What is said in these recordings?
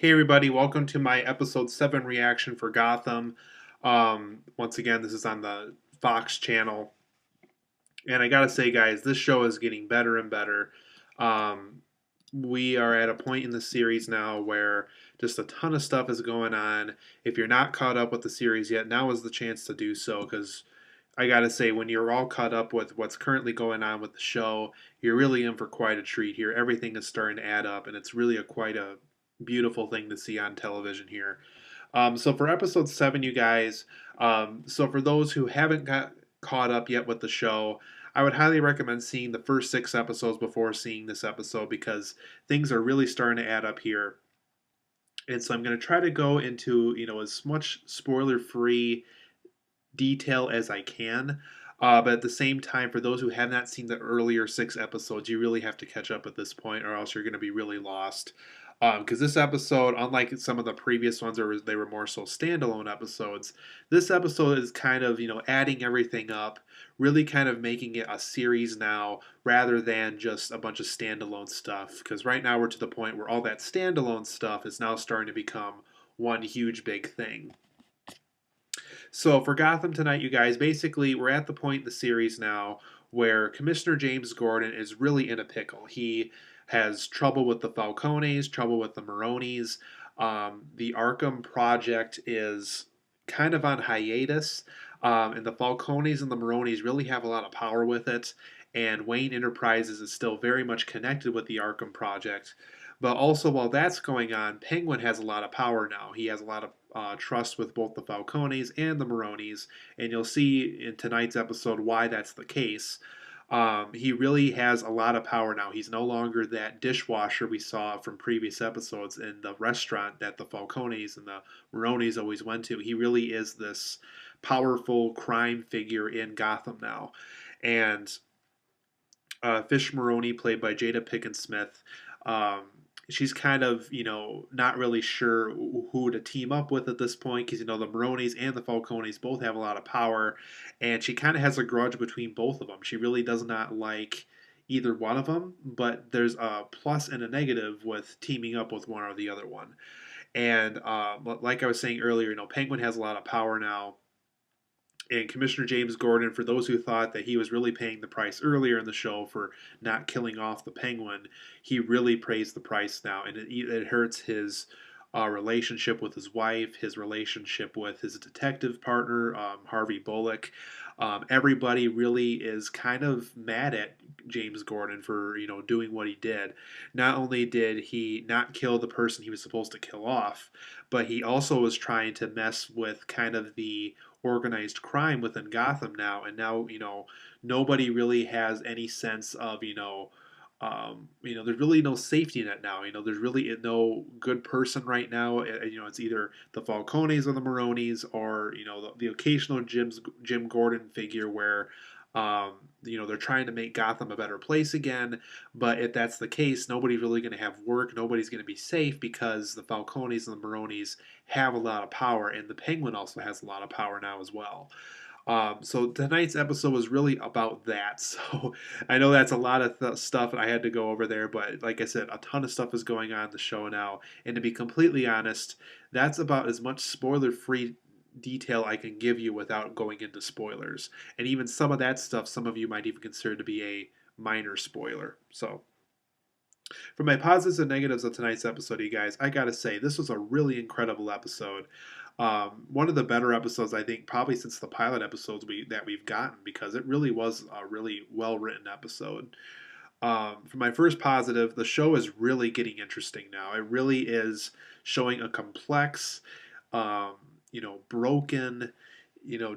Hey everybody, welcome to my episode 7 reaction for Gotham. Once again, this is on the Fox channel. And I gotta say, guys, this show is getting better and better. Um, we are at a point in the series now where just a ton of stuff is going on. If you're not caught up with the series yet, now is the chance to do so because I gotta say, when you're all caught up with what's currently going on with the show, you're really in for quite a treat here. Everything is starting to add up, and it's really quite a beautiful thing to see on television here. So for episode 7, you guys, so for those who haven't got caught up yet with the show, I would highly recommend seeing the first 6 episodes before seeing this episode because things are really starting to add up here. And so I'm going to try to go into as much spoiler free detail as I can. But at the same time, for those who have not seen the earlier 6 episodes, you really have to catch up at this point, or else you're going to be really lost. Because this episode, unlike some of the previous ones where they were more so standalone episodes, this episode is kind of adding everything up, really kind of making it a series now rather than just a bunch of standalone stuff. Because right now we're to the point where all that standalone stuff is now starting to become one huge big thing. So for Gotham tonight, you guys, basically we're at the point in the series now where Commissioner James Gordon is really in a pickle. He has trouble with the Falcones, trouble with the Maronis. The Arkham project is kind of on hiatus, and the Falcones and the Maronis really have a lot of power with it. And Wayne Enterprises is still very much connected with the Arkham project. But also, while that's going on, Penguin has a lot of power now. He has a lot of trust with both the Falcones and the Maronis, and you'll see in tonight's episode why that's the case. He really has a lot of power now. He's no longer that dishwasher we saw from previous episodes in the restaurant that the Falcones and the Maronis always went to. He really is this powerful crime figure in Gotham now. And Fish Maroni, played by Jada Pinkett Smith. Um, she's kind of, not really sure who to team up with at this point because, the Maronis and the Falcones both have a lot of power, and she kind of has a grudge between both of them. She really does not like either one of them, but there's a plus and a negative with teaming up with one or the other one. And like I was saying earlier, Penguin has a lot of power now, and Commissioner James Gordon, for those who thought that he was really paying the price earlier in the show for not killing off the Penguin, he really pays the price now, and it hurts his relationship with his wife, his relationship with his detective partner, Harvey Bullock. Everybody really is kind of mad at James Gordon for doing what he did. Not only did he not kill the person he was supposed to kill off, but he also was trying to mess with kind of the organized crime within Gotham now, and now nobody really has any sense of there's really no safety net now. There's really no good person right now. It's either the Falcones or the Maronis, or the occasional Jim Gordon figure where they're trying to make Gotham a better place again. But if that's the case, nobody's really going to have work. Nobody's going to be safe because the Falcones and the Maronis have a lot of power, and the Penguin also has a lot of power now as well. So tonight's episode was really about that. So I know that's a lot of stuff, and I had to go over there. But like I said, a ton of stuff is going on in the show now. And to be completely honest, that's about as much spoiler-free detail I can give you without going into spoilers. And even some of that stuff, some of you might even consider to be a minor spoiler. So for my positives and negatives of tonight's episode, you guys, I gotta say this was a really incredible episode. One of the better episodes, I think, probably since the pilot episodes that we've gotten, because it really was a really well written episode. For my first positive, the show is really getting interesting now. It really is showing a complex, um, broken,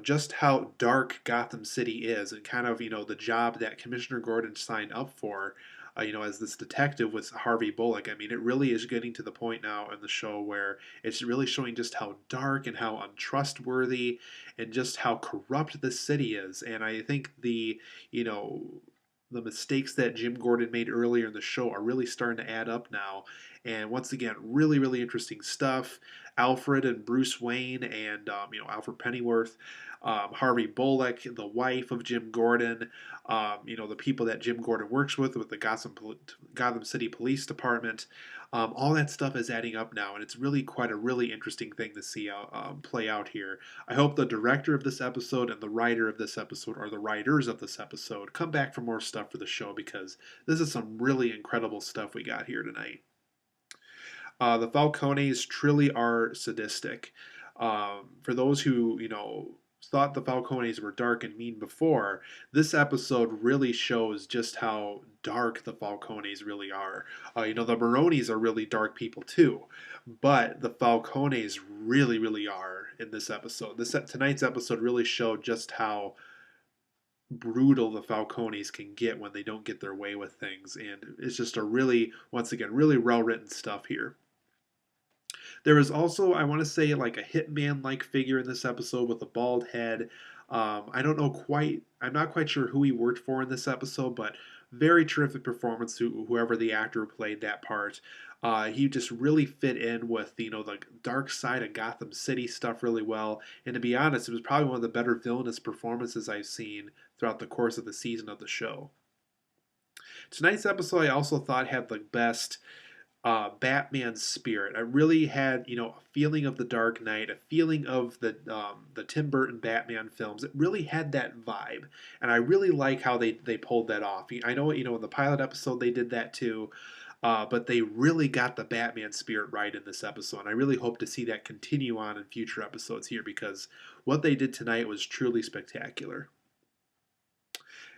just how dark Gotham City is, and kind of, the job that Commissioner Gordon signed up for, as this detective with Harvey Bullock. I mean, it really is getting to the point now in the show where it's really showing just how dark and how untrustworthy and just how corrupt the city is. And I think you know, the mistakes that Jim Gordon made earlier in the show are really starting to add up now. And once again, really, really interesting stuff. Alfred and Bruce Wayne, and Alfred Pennyworth, Harvey Bullock, the wife of Jim Gordon, the people that Jim Gordon works with the Gotham City Police Department. All that stuff is adding up now, and it's really quite a really interesting thing to see play out here. I hope the director of this episode and the writer of this episode, or the writers of this episode, come back for more stuff for the show, because this is some really incredible stuff we got here tonight. The Falcones truly are sadistic. For those who, thought the Falcones were dark and mean before, this episode really shows just how dark the Falcones really are. The Maronis are really dark people too, but the Falcones really, really are in this episode. Tonight's episode really showed just how brutal the Falcones can get when they don't get their way with things, and it's just a really, once again, really well written stuff here. There was also, I want to say, like a hitman like figure in this episode with a bald head. I don't know quite, I'm not quite sure who he worked for in this episode, but very terrific performance, whoever the actor who played that part. He just really fit in with, the dark side of Gotham City stuff really well. And to be honest, it was probably one of the better villainous performances I've seen throughout the course of the season of the show. Tonight's episode I also thought had the best Batman spirit. I really had, a feeling of the Dark Knight, a feeling of the Tim Burton Batman films. It really had that vibe, and I really like how they pulled that off. I know, in the pilot episode they did that too, but they really got the Batman spirit right in this episode. And I really hope to see that continue on in future episodes here, because what they did tonight was truly spectacular.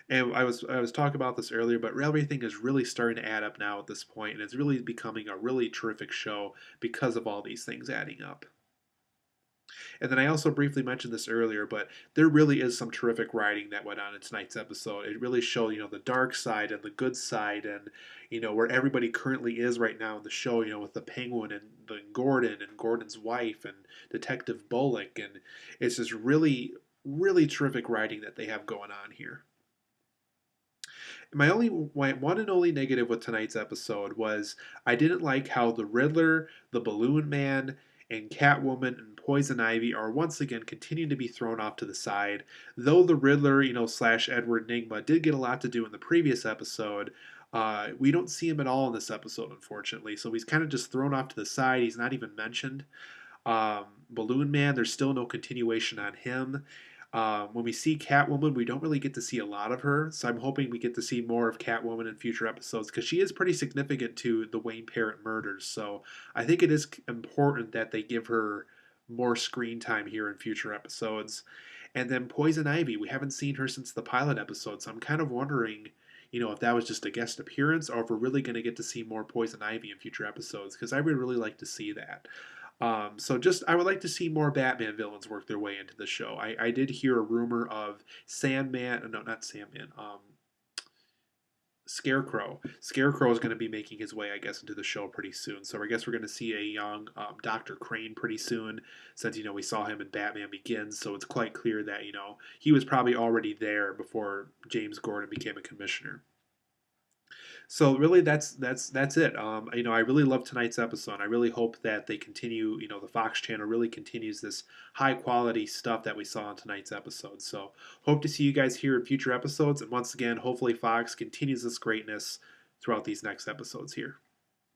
And I was talking about this earlier, but everything is really starting to add up now at this point, and it's really becoming a really terrific show because of all these things adding up. And then I also briefly mentioned this earlier, but there really is some terrific writing that went on in tonight's episode. It really showed, the dark side and the good side, and where everybody currently is right now in the show. With the Penguin and the Gordon and Gordon's wife and Detective Bullock, and it's just really, really terrific writing that they have going on here. My one and only negative with tonight's episode was I didn't like how the Riddler, the Balloon Man, and Catwoman and Poison Ivy are once again continuing to be thrown off to the side. Though the Riddler, slash Edward Nygma did get a lot to do in the previous episode, we don't see him at all in this episode, unfortunately. So he's kind of just thrown off to the side. He's not even mentioned. Balloon Man, there's still no continuation on him. When we see Catwoman, we don't really get to see a lot of her, so I'm hoping we get to see more of Catwoman in future episodes, because she is pretty significant to the Wayne Parrott murders. So I think it is important that they give her more screen time here in future episodes. And then Poison Ivy, we haven't seen her since the pilot episode, so I'm kind of wondering, if that was just a guest appearance, or if we're really going to get to see more Poison Ivy in future episodes, because I would really like to see that. I would like to see more Batman villains work their way into the show. I did hear a rumor of Sandman, no, not Sandman, Scarecrow. Scarecrow is going to be making his way, I guess, into the show pretty soon. So I guess we're going to see a young Dr. Crane pretty soon, since, we saw him in Batman Begins. So it's quite clear that, he was probably already there before James Gordon became a commissioner. So really, that's it. I really love tonight's episode. I really hope that they continue. The Fox channel really continues this high quality stuff that we saw in tonight's episode. So hope to see you guys here in future episodes. And once again, hopefully Fox continues this greatness throughout these next episodes here.